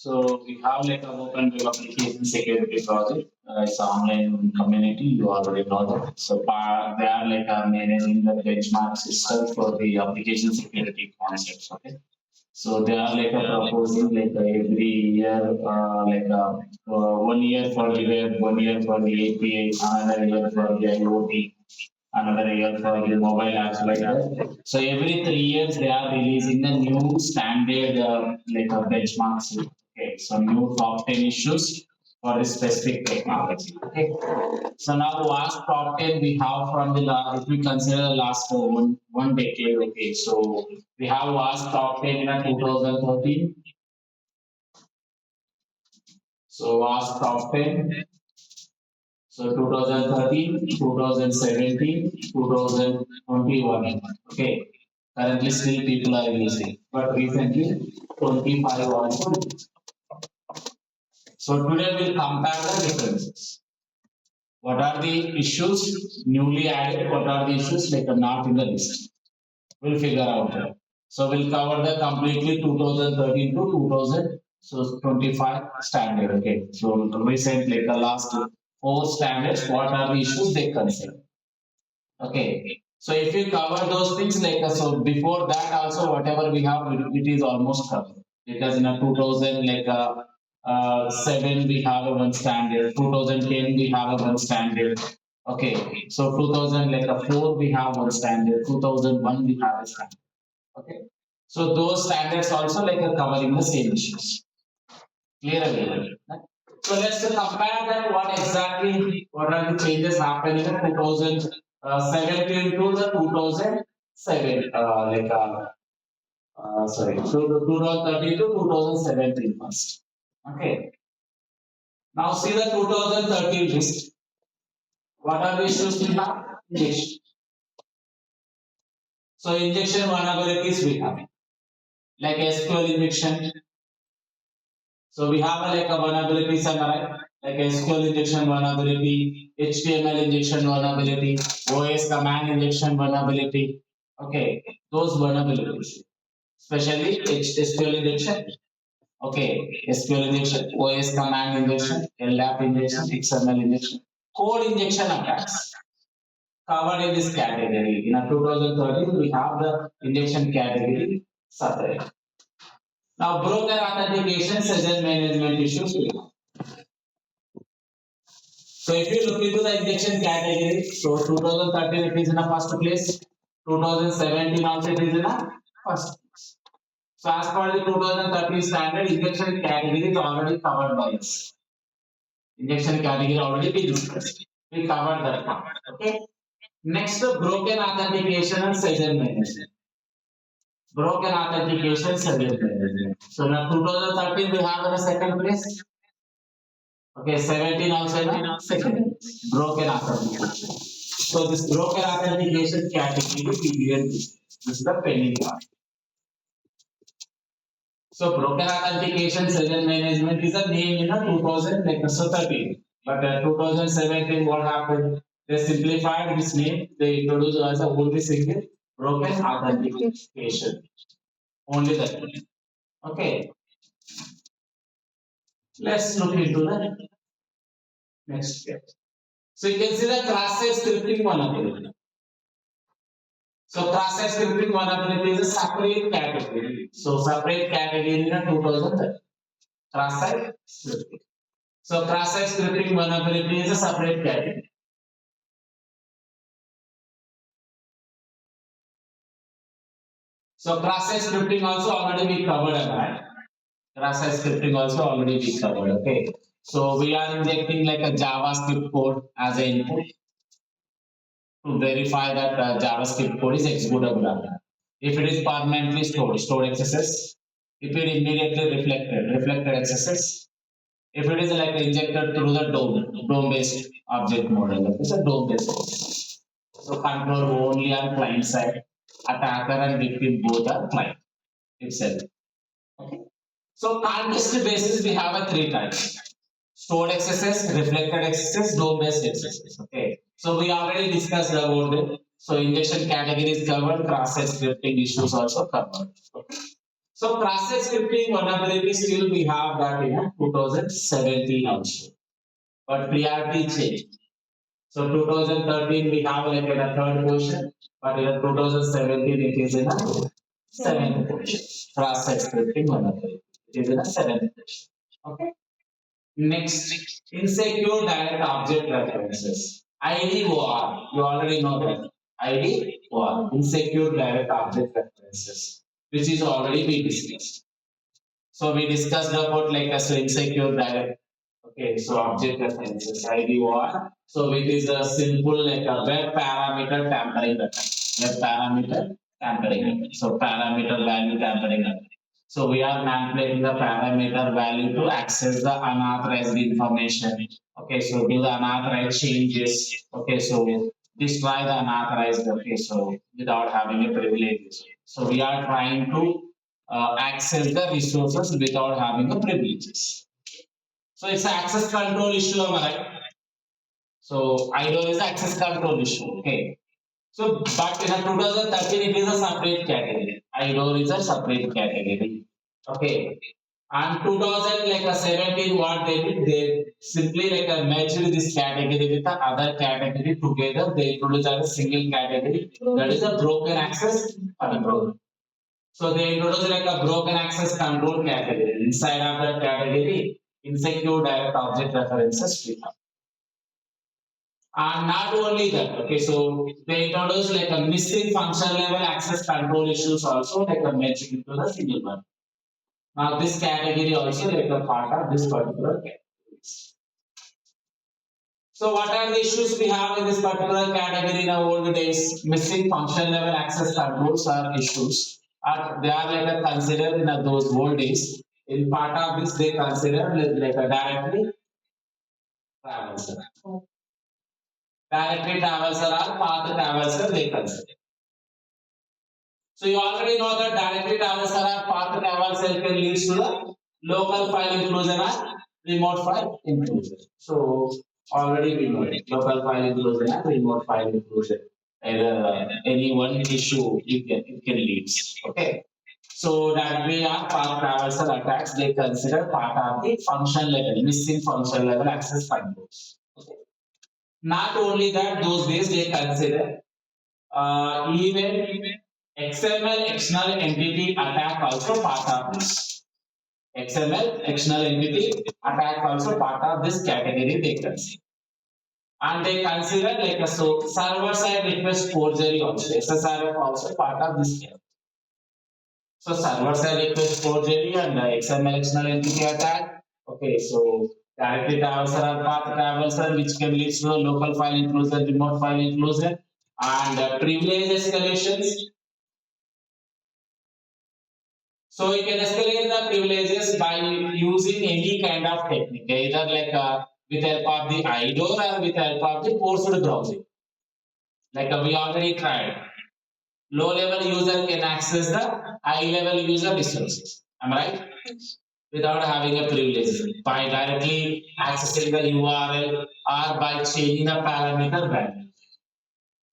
So we have like a open web application security project. It's an online community. You already know that. So they are like managing the benchmark system for the application security concepts. Okay. So they are like proposing like every year, 1 year for the web, 1 year for the API, another year for the IoT, another year for the mobile apps like that. So every 3 years they are releasing the new standard benchmarks. Okay, so new top 10 issues for a specific technology. Okay. So now last top 10 we have from the last, if we consider the last one decade. Okay, so we have last top 10 in 2013. So last top 10. So 2013, 2017, 2021. Okay. Currently still people are using, but recently 25 also. So today we'll compare the differences. What are the issues newly added? What are the issues like are not in the list? We'll figure out that. So we'll cover the completely 2013 to 2025 standard. Okay. So recent like the last four standards, what are the issues they consider? Okay. So if you cover those things so before that also whatever we have it is almost covered because in a 2000 7 we have a one standard, 2010 we have a one standard. Okay, so 2000 4 we have one standard, 2001 we have a standard. Okay, so those standards also covering the same issues. Clear available. So let's compare that what are the changes happening in 2017 to the 2007 so the 2013 to 2017 first. Okay. Now see the 2013 list. What are the issues we have? Injection. So injection vulnerabilities we have like SQL injection. So we have a vulnerability summary like SQL injection vulnerability, HTML injection vulnerability, OS command injection vulnerability. Okay, those vulnerabilities, especially SQL injection. Okay, SQL injection, OS command injection, LDAP injection, XML injection, code injection attacks covered in this category. In 2013, we have the injection category separate. Now, broker authentication, session management issues. So, if you look into the injection category, so 2013 it is in the first place, 2017 also it is in the first place. So, as per the 2013 standard, injection category is already covered by us. Injection category already we discussed. We covered that part. Okay. Next, broken authentication and session management. Broken authentication, session management. So now 2013 we have in a second place. Okay, 17 also in a second. Broken authentication. So this broken authentication category this is the pending part. So broken authentication, session management is a name in 2013. But 2017 what happened? They simplified this name. They introduced as a only single broken authentication. Only that. Okay. Let's look into the next page. So you can see the cross-site scripting vulnerability. So cross-site scripting vulnerability is a separate category. So separate category in 2013. Cross-site scripting. So cross-site scripting vulnerability is a separate category. So cross-site scripting also already we covered that. Cross-site scripting also already we covered. Okay. So we are injecting like a JavaScript code as an input to verify that JavaScript code is executable. If it is permanently stored XSS. If it immediately reflected XSS. If it is like injected through the DOM-based object model, it's a DOM-based. So control only on client side, attacker and victim both are client itself. Okay. So context basis we have a three types: stored XSS, reflected XSS, DOM-based XSS. Okay. So we already discussed about it. So injection category is covered, cross-site scripting issues also covered. Okay. So cross-site scripting vulnerability still we have that in 2017 also, but priority change. So 2013 we have like in a third portion, but in 2017 it is in a seventh portion. Cross-site scripting vulnerability. It is in a seventh portion. Okay. Next, insecure direct object references. IDOR, you already know that. IDOR, insecure direct object references, which is already we discussed. So we discussed about like a insecure direct. Okay, so object references, IDOR. So it is a simple like a web parameter tampering attack. Web parameter tampering attack. So parameter value tampering attack. So we are manipulating the parameter value to access the unauthorized information. Okay, so do the unauthorized changes. Okay, so destroy the unauthorized. Okay, so without having a privilege. So we are trying to access the resources without having the privileges. So it's an access control issue, am I right? So IDOR is access control issue. Okay. So, but in a 2013, it is a separate category. IDOR is a separate category. Okay. And 2000, like a 17, what they did, they simply like a merged this category with the other category together. They introduced as a single category. That is a broken access control. So they introduced like a broken access control category. Inside of that category, insecure direct object references we have. And not only that, okay, so they introduced like a missing function level access control issues also like a merged into the single one. Now this category also like a part of this particular category. So what are the issues we have in this particular category in our old days? Missing function level access controls are issues. They are like a considered in those old days. In part of this, they consider like a directly traversal. Directly traversal or path traversal they consider. So you already know that directly traversal or path traversal can lead to the local file inclusion or remote file inclusion. So already we know it. Local file inclusion and remote file inclusion. Either any one issue it can lead. Okay. So that way our path traversal attacks they consider part of the function level, missing function level access controls. Okay. Not only that, those days they consider even XML external entity attack also part of this. XML external entity attack also part of this category they consider. And they consider like a so server side request forgery also. SSRF also part of this category. So server side request forgery and XML external entity attack. Okay, so directly traversal or path traversal, which can lead to local file inclusion, remote file inclusion, and privilege escalations. So you can escalate the privileges by using any kind of technique, either like with help of the IDOR or with help of the forced browsing. Like we already tried. Low level user can access the high level user resources. Am I right? Without having a privilege by directly accessing the URL or by changing the parameter value.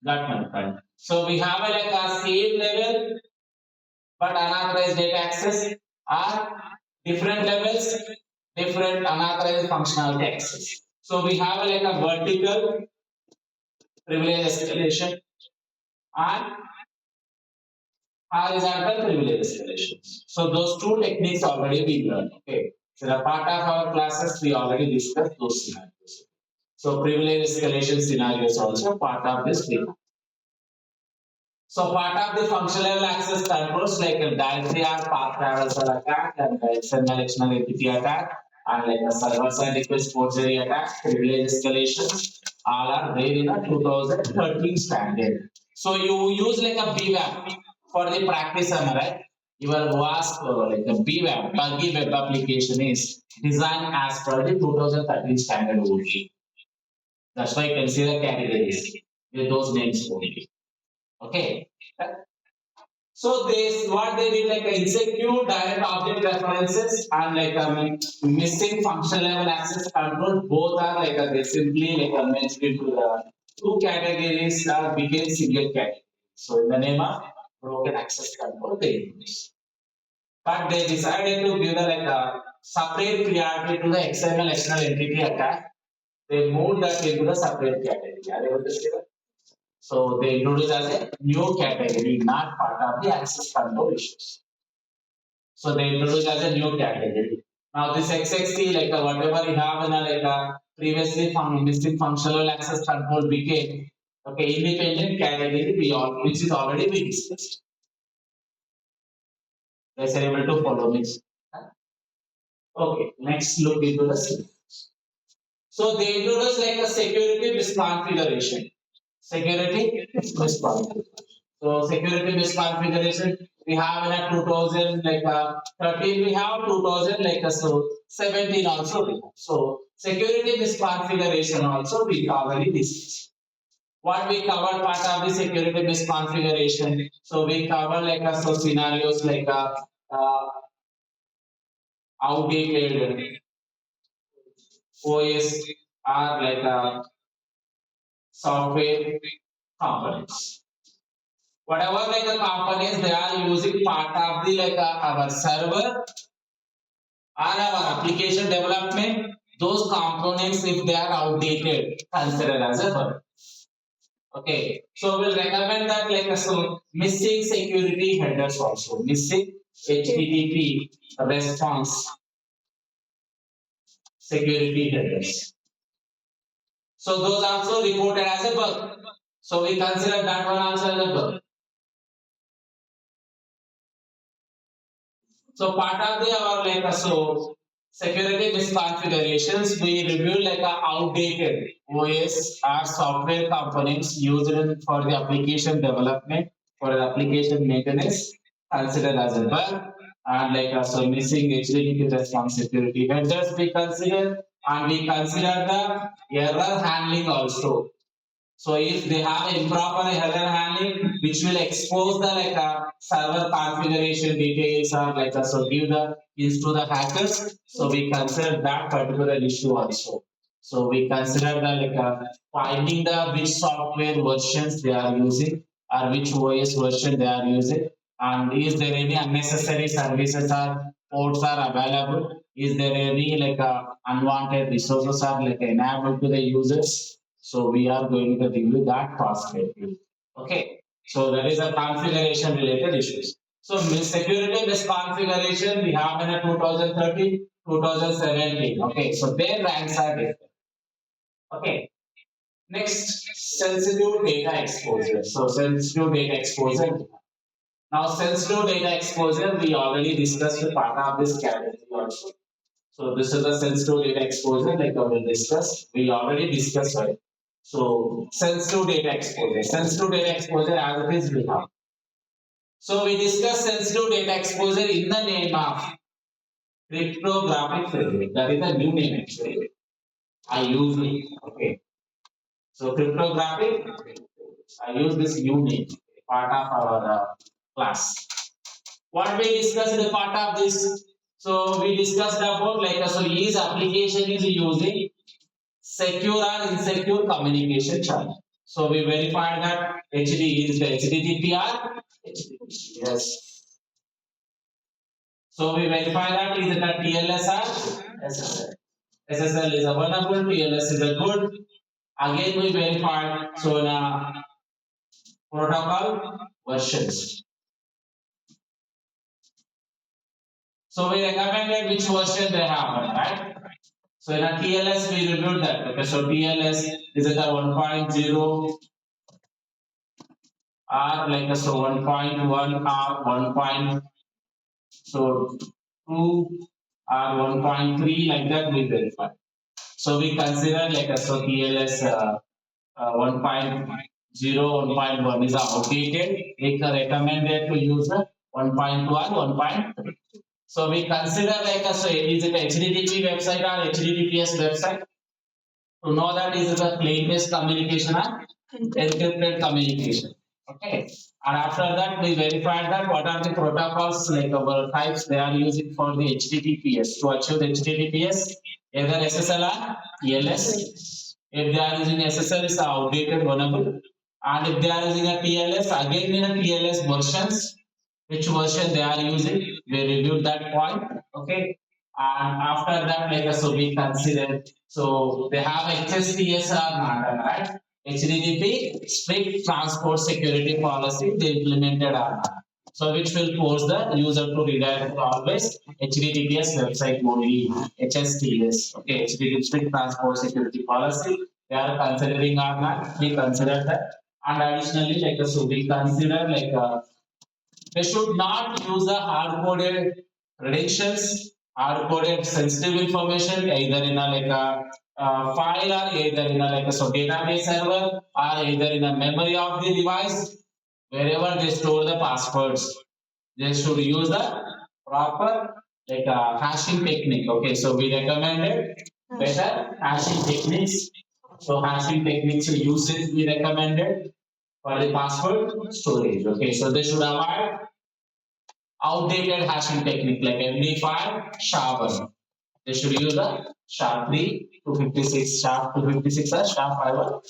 Got my point. So we have like a same level but unauthorized data access are different levels, different unauthorized functionality access. So we have like a vertical privilege escalation and horizontal privilege escalation. So those two techniques already we learned. Okay. So the part of our classes we already discussed those scenarios. So privilege escalation scenarios also part of this video. So part of the function level access controls like a directory or path traversal attack and XML external entity attack and like a server side request forgery attack, privilege escalation, all are there in a 2013 standard. So you use like a BWAP for the practice, am I right? Your WASP like a BWAP, buggy web application is designed as per the 2013 standard only. That's why you can see the categories with those names only. Okay. So this what they did like insecure direct object references and like missing function level access control. Both are like they simply like mentioned into the two categories are became single category. So in the name of broken access control they use. but they decided to give the like a separate priority to the XML external entity attack. They moved that into the separate category. Are you able to see that? So they introduced as a new category, not part of the access control issues. So they introduced as a new category. Now this XXT, like whatever you have in a like previously missing functional access control became okay independent category which is already we discussed. Guys are able to follow me. Okay, next look into the syllabus. So they introduced like a security misconfiguration. Security misconfiguration. So security misconfiguration we have in a 2000 like 13 we have 2000 like so 17 also we have. So security misconfiguration also we already discussed. What we covered part of the security misconfiguration. So we cover like so scenarios like outdated OS are like software components. Whatever like the components they are using part of the like our server or our application development, those components if they are outdated, considered as a bug. Okay, so we'll recommend that like so missing security headers also, missing HTTP response security headers. So those also reported as a bug. So we consider that one also as a bug. So part of the our like so security misconfigurations we review like a outdated OS or software components used for the application development for the application maintenance considered as a bug and like so missing HTTP response security headers we consider and we consider the error handling also. So if they have improper error handling, which will expose the like server configuration details or like so give the keys to the hackers. So we consider that particular issue also. So we consider the like finding the which software versions they are using or which OS version they are using, and is there any unnecessary services or ports are available? Is there any like unwanted resources are like enabled to the users? So we are going to review that perspective. Okay. So that is a configuration related issues. So security misconfiguration we have in a 2013, 2017. Okay. So their ranks are different. Okay. Next, sensitive data exposure. So sensitive data exposure. Now sensitive data exposure we already discussed the part of this category also. So this is the sensitive data exposure like we discussed. We already discussed it. So sensitive data exposure. Sensitive data exposure as it is we have. So we discuss sensitive data exposure in the name of cryptographic framework. That is a new name actually. I use it. Okay. So cryptographic. I use this new name part of our class. What we discussed in the part of this. So we discussed about like so each application is using secure or insecure communication channel. So we verified that HD is the HTTPR. Yes. So we verify that is it a TLS or SSL. SSL is a vulnerable, TLS is a good. Again we verified so in protocol versions. So we recommended which version they have, right? So in a TLS we reviewed that. Okay, so TLS is it a 1.0 or like a so 1.1 or 1. So 2 or 1.3 like that we verify. So we consider like a so TLS 1.0, 1.1 is outdated. We recommended to use 1.2 or 1.3. So we consider like a so is it HTTP website or HTTPS website? To know that is it a plain based communication or encrypted communication. Okay. And after that, we verified that what are the protocols like our types they are using for the HTTPS to achieve the HTTPS, either SSL or TLS. If they are using SSL, it's outdated, vulnerable. And if they are using a TLS, again in a TLS versions, which version they are using, we reviewed that point. Okay. And after that, so we consider, so they have HSTSR not, right? HDDP strict transport security policy they implemented or not. So which will force the user to redirect always HTTPS website only, HSTS. Okay, HTTP strict transport security policy. They are considering or not. We consider that. And additionally, so we consider they should not use the hard-coded credentials, hard-coded sensitive information either in a file or either in a database server or either in a memory of the device. Wherever they store the passwords, they should use the proper hashing technique. Okay, so we recommended better hashing techniques. So hashing techniques uses we recommended for the password storage. Okay, so they should avoid outdated hashing technique like MD5 SHA-1. They should use a SHA-3 256 SHA-256 or SHA-51.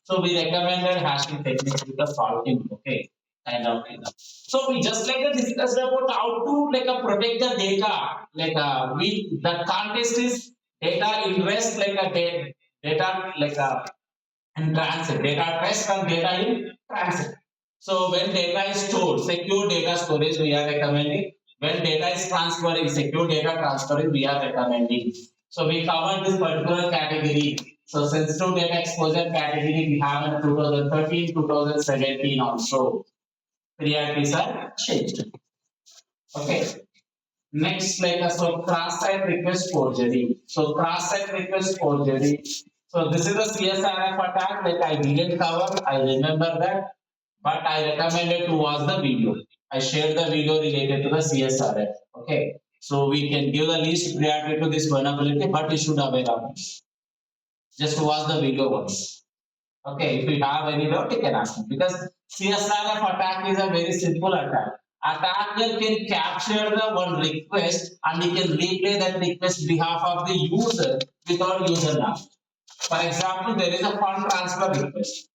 So we recommended hashing technique with the salting. Okay, kind of. So we just discussed about how to protect the data. We the context is data in rest data in transit, data rest and data in transit. So when data is stored, secure data storage we are recommending. When data is transferring, secure data transferring we are recommending. So we covered this particular category. So sensitive data exposure category we have in 2013, 2017 also. Priorities are changed. Okay. Next, so cross-site request forgery. So cross-site request forgery. So this is a CSRF attack that I didn't cover. I remember that, but I recommended to watch the video. I shared the video related to the CSRF. Okay. So we can give the least priority to this vulnerability, but you should aware of this. Just watch the video once. Okay, if you have any doubt, you can ask me. Because CSRF attack is a very simple attack. Attacker can capture the one request and he can replay that request behalf of the user without user knowledge. For example, there is a fund transfer request.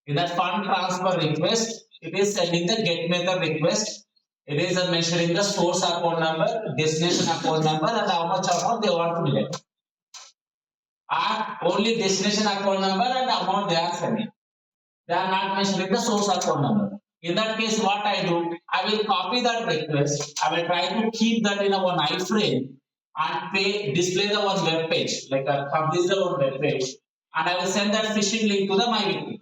In that fund transfer request, it is sending the get method request. It is mentioning the source account number, destination account number, and how much amount they want to get. Only destination account number and amount they are sending. They are not mentioning the source account number. In that case, what I do, I will copy that request. I will try to keep that in a one iframe and display the one web page, publish the one web page, and I will send that phishing link to my victim.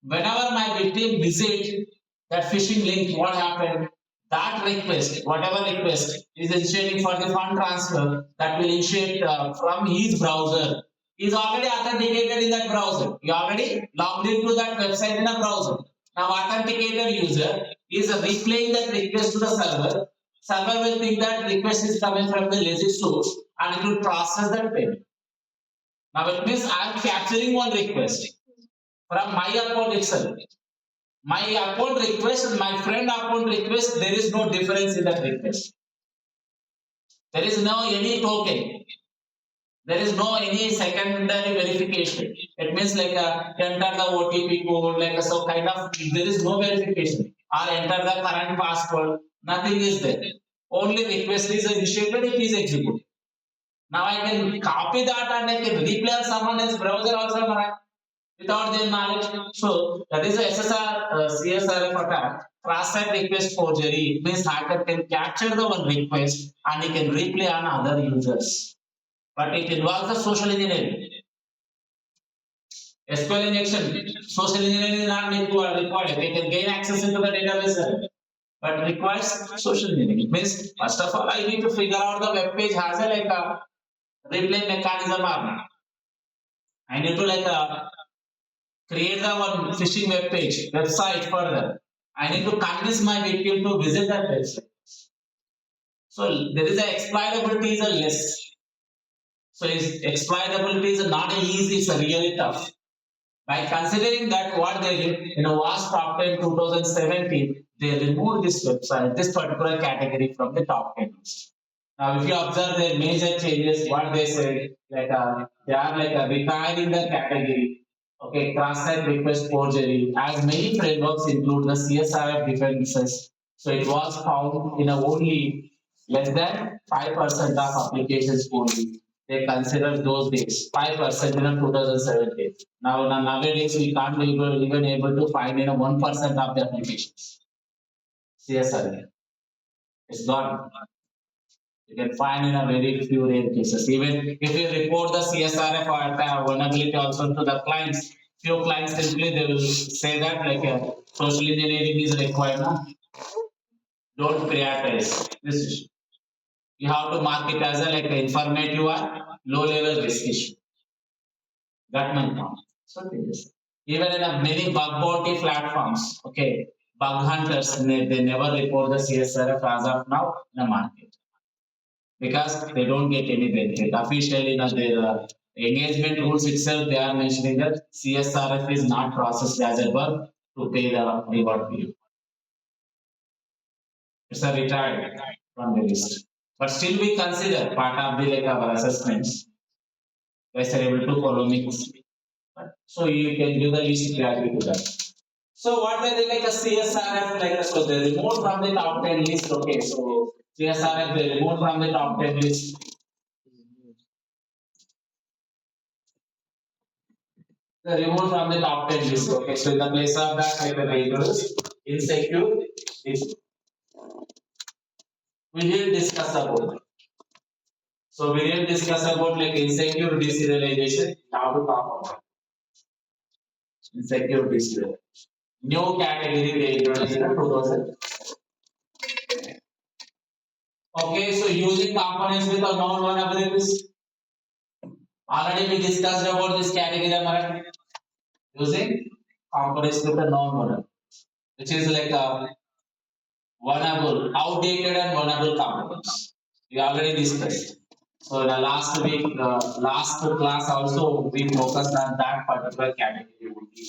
Whenever my victim visit that phishing link, what happened? That request, whatever request is initiating for the fund transfer, that will initiate from his browser. He is already authenticated in that browser. He already logged into that website in a browser. Now, authenticated user is replaying that request to the server. Server will think that request is coming from the legit source and it will process that payment. Now, it means I am capturing one request from my account itself. My account request and my friend account request, there is no difference in that request. There is no any token. There is no any secondary verification. It means enter the OTP code, so kind of there is no verification. Or enter the current password. Nothing is there. Only request is initiated, it is executed. Now I can copy that and I can replay on someone else's browser also without their knowledge. So that is the CSRF attack. Cross-site request forgery. It means hacker can capture the one request and he can replay on other users. But it involves the social engineering. SQL injection, social engineering is not required. They can gain access into the database, but requires social engineering. It means first of all, I need to figure out the web page has a replay mechanism or not. I need to create the one phishing web page, website further. I need to convince my victim to visit that website. So there is a exploitability is a less. So exploitability is not easy, it's really tough. By considering that what they did in a vast top 10 2017, they removed this website, this particular category from the top 10 list. Now, if you observe the major changes, what they say, they are retiring the category. Okay, cross-site request forgery, as many frameworks include the CSRF defenses So it was found in a only less than 5% of applications only. They consider those days 5% in a 2017. Nowadays we can't even able to find in a 1% of the applications. CSR, it's gone. You can find in a very few rare cases. Even if you report the CSRF or vulnerability also to the clients, few clients simply they will say that like social engineering is required. No? Don't prioritize this issue. You have to mark it as a like informative or low level risk issue. That might count. So even in a many bug bounty platforms, okay, bug hunters they never report the CSRF as of now in the market because they don't get any benefit. Officially, their engagement rules itself, they are mentioning that CSRF is not processed as a bug to pay the reward to you. It's a retired from the list. But still we consider part of the like our assessments. Guys are able to follow me. So you can give the least priority to that. So what are they like a CSRF like so they remove from the top 10 list. Okay, so CSRF they remove from the top 10 list. They remove from the top 10 list. Okay, so in the place of that, like the dangerous, insecure, is we didn't discuss about it. So we didn't discuss about like insecure deserialization. How to talk about insecure deserialization. New category they introduced in 2000. Okay, so using components with a known vulnerabilities. Already we discussed about this category, right? Using components with a known vulnerability, which is like a vulnerable, outdated and vulnerable components. We already discussed. So in the last week, last class also we focused on that particular category only.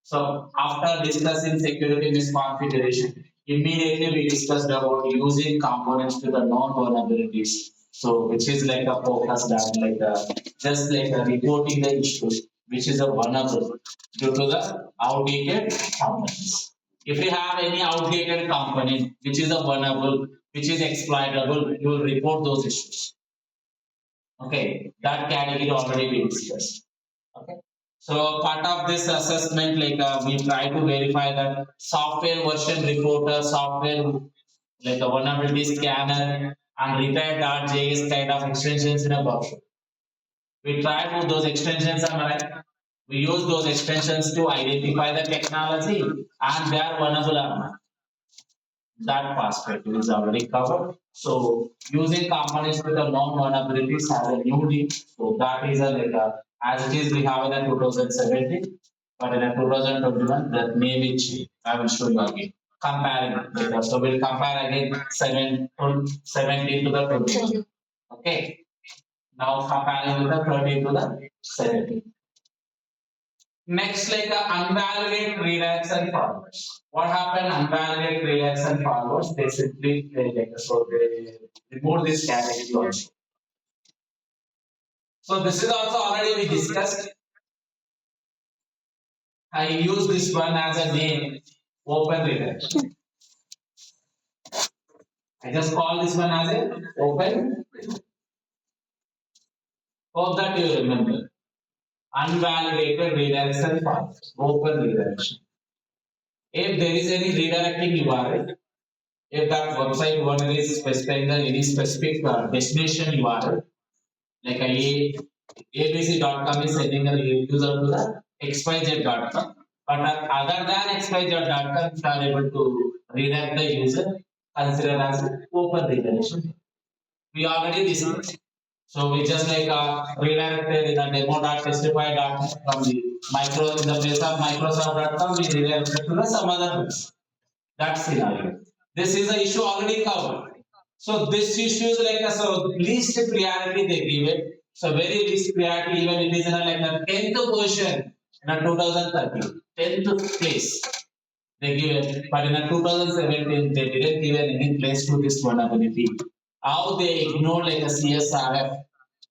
So after discussing security misconfiguration, immediately we discussed about using components to the known vulnerabilities. So which is like a focus that like just like reporting the issues which is a vulnerable due to the outdated components. If you have any outdated component which is a vulnerable, which is exploitable, you will report those issues. Okay, that category already we discussed. Okay. So part of this assessment, like we try to verify that software version reporter, software like a vulnerability scanner, and repair.js kind of extensions in a workshop. We try to those extensions are right. We use those extensions to identify the technology and they are vulnerable or not. That perspective is already covered. So using components with a known vulnerabilities has a new name. So that is a like as it is we have in a 2017, but in a 2021 the name is changed. I will show you again. Comparing data. So we'll compare again 17 to the 20. Okay. Now comparing with the 30 to the 17. Next, like unvalidate redirects and forwards. What happened? Unvalidate redirects and forwards. They simply so they remove this category also. So this is also already we discussed. I use this one as a name, open redirection. I just call this one as a open. Hope that you remember. Unvalidated redirection forwards, open redirection. If there is any redirecting URL, if that website URL is specifying any specific destination URL, like abc.com is sending a user to the xyz.com, but other than xyz.com, if you are able to redirect the user, consider as open redirection. We already discussed. So we just like redirected in a demo.testify.com from the micro in the place of Microsoft.com, we redirected to the some other place. That scenario. This is the issue already covered. So this issue is like a so least priority they give it. So very least priority, even it is in a like a 10th position in a 2030, 10th place they give it, but in a 2017 they didn't give any place to this vulnerability. How they ignore like a CSRF,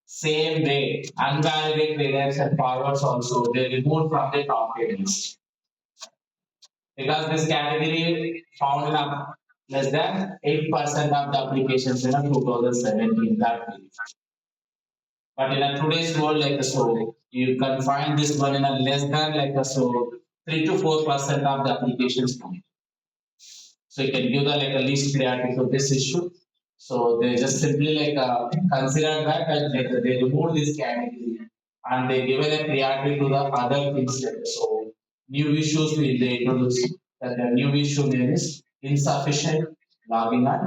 same way, unvalidated redirects and forwards also they removed from the top 10 list because this category found in a less than 8% of the applications in a 2017 that period. But in a today's world, like so, you can find this one in a less than like so 3 to 4% of the applications. So you can give the like a least priority to this issue. So they just simply like consider that and like they remove this category and they given a priority to the other things. Like, so new issues will they introduce that the new issue name is insufficient logging and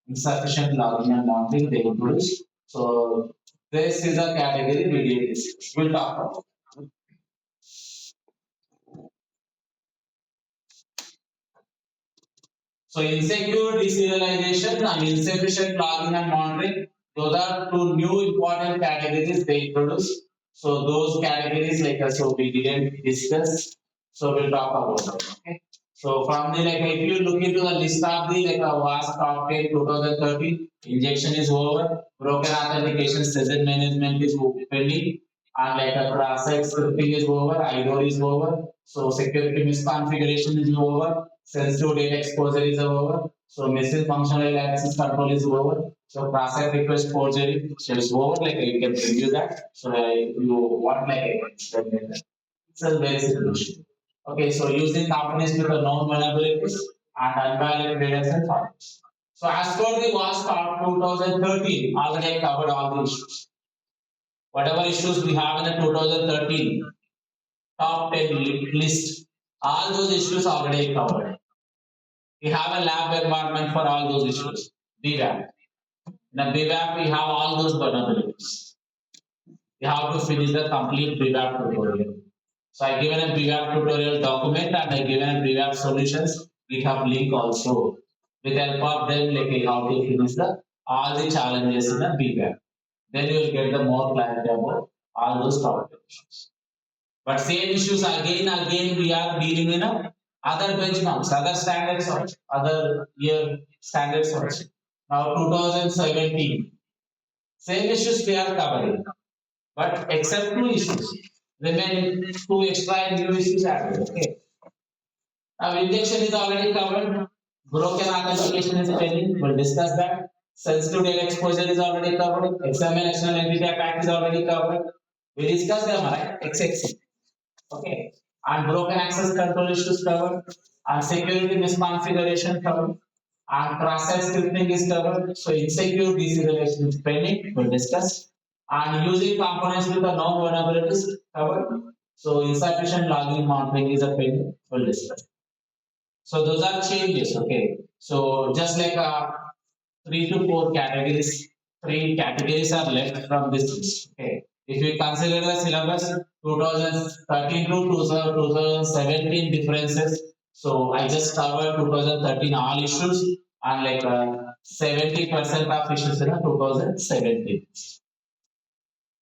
insufficient logging and mounting they introduce. So this is a category we did discuss. We'll talk about. So insecure deserialization and insufficient logging and monitoring, those are two new important categories they introduced. So those categories like so we didn't discuss. So we'll talk about them. Okay. So from the like if you look into the list of the like a WASP top 10 2013, injection is over, broken authentication session management is pending, and like a cross-site scripting is over, IDOR is over, so security misconfiguration is over, sensitive data exposure is over, so missing functional access control is over, so cross-site request forgery so is over, like you can review that. So you want like I can explain that. It's a very simple issue. Okay, so using components with the known vulnerabilities and unvalidated data set formats. So as per the WASP 2013, already I covered all the issues. Whatever issues we have in the 2013 top 10 list, all those issues already covered. We have a lab environment for all those issues. BWAP. In a BWAP, we have all those vulnerabilities. We have to finish the complete BWAP tutorial. So I given a BWAP tutorial document and I given a BWAP solutions. We have link also. With the help of them, like how to finish the all the challenges in the BWAP. Then you will get the more clarity about all those topic issues. But same issues again we are dealing in a other benchmarks, other standards also, other year standards also. Now 2017, same issues we are covering, but except two issues, remain two extra new issues added. Okay. Now injection is already covered, broken authentication is pending. We'll discuss that. Sensitive data exposure is already covered. XML external entity attack is already covered. We discussed them, right? XXC. Okay. And broken access control issues covered. And security misconfiguration covered. And cross-site scripting is covered. So insecure deserialization is pending. We'll discuss. And using components with the known vulnerabilities covered. So insufficient logging monitoring is a pending. We'll discuss. So those are changes. Okay. So just like 3 to 4 categories, 3 categories are left from this list. Okay. If we consider the syllabus 2013 to 2017 differences, so I just covered 2013 all issues and like 70% of issues in 2017.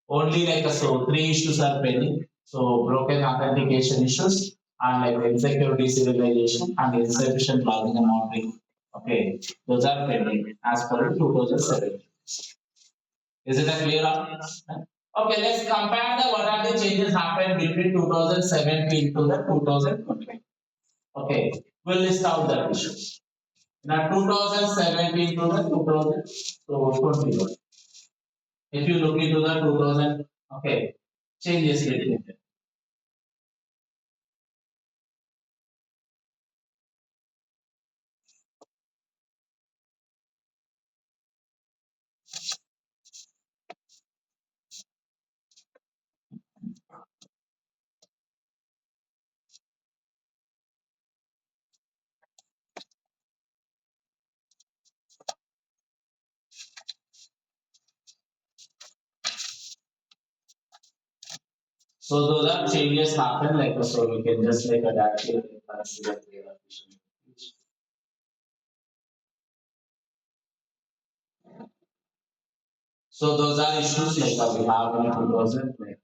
Only like so 3 issues are pending. So broken authentication issues and like insecure deserialization and insufficient logging and monitoring. Okay, those are pending as per 2017. Is it a clear answer? Okay, let's compare the what are the changes happened between 2017 to the 2020. Okay, we'll list out the issues. Now 2017 to the 2021. If you look into the 2000, okay, changes between them. So those are changes happen like so we can just like adapt it and consider their efficiency. So those are issues like we have in 2000 like